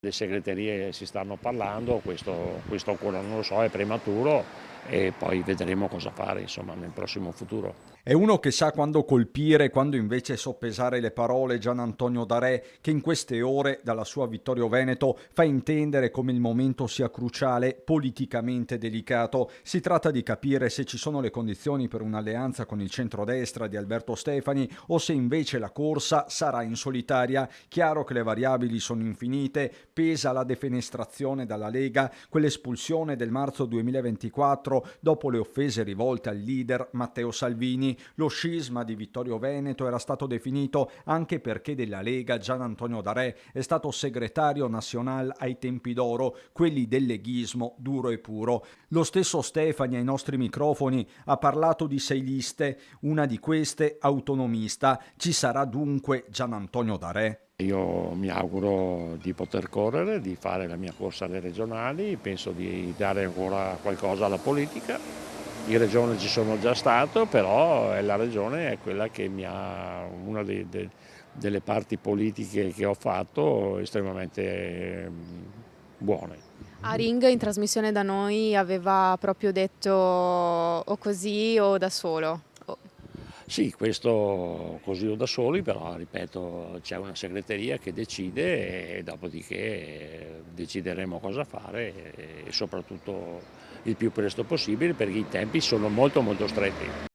Le segreterie si stanno parlando, questo ancora non lo so, è prematuro e poi vedremo cosa fare insomma nel prossimo futuro. È uno che sa quando colpire, quando invece soppesare le parole. Gian Antonio Darè, che in queste ore dalla sua Vittorio Veneto fa intendere come il momento sia cruciale, politicamente delicato. Si tratta di capire se ci sono le condizioni per un'alleanza con il centrodestra di Alberto Stefani o se invece la corsa sarà in solitaria. Chiaro che le variabili sono infinite, pesa la defenestrazione dalla Lega, quell'espulsione del marzo 2024 dopo le offese rivolte al leader Matteo Salvini. Lo scisma di Vittorio Veneto era stato definito anche perché della Lega Gian Antonio Darè è stato segretario nazionale ai tempi d'oro, quelli del leghismo duro e puro. Lo stesso Stefani ai nostri microfoni ha parlato di 6 liste, una di queste autonomista. Ci sarà dunque Gian Antonio Darè? Io mi auguro di poter correre, di fare la mia corsa alle regionali, penso di dare ancora qualcosa alla politica. In regione ci sono già stato, però la regione è quella che mi ha, una delle parti politiche che ho fatto estremamente buone. Aring in trasmissione da noi aveva proprio detto o così o da solo. Sì, questo così o da soli, però ripeto c'è una segreteria che decide e dopodiché decideremo cosa fare e soprattutto il più presto possibile perché i tempi sono molto molto stretti.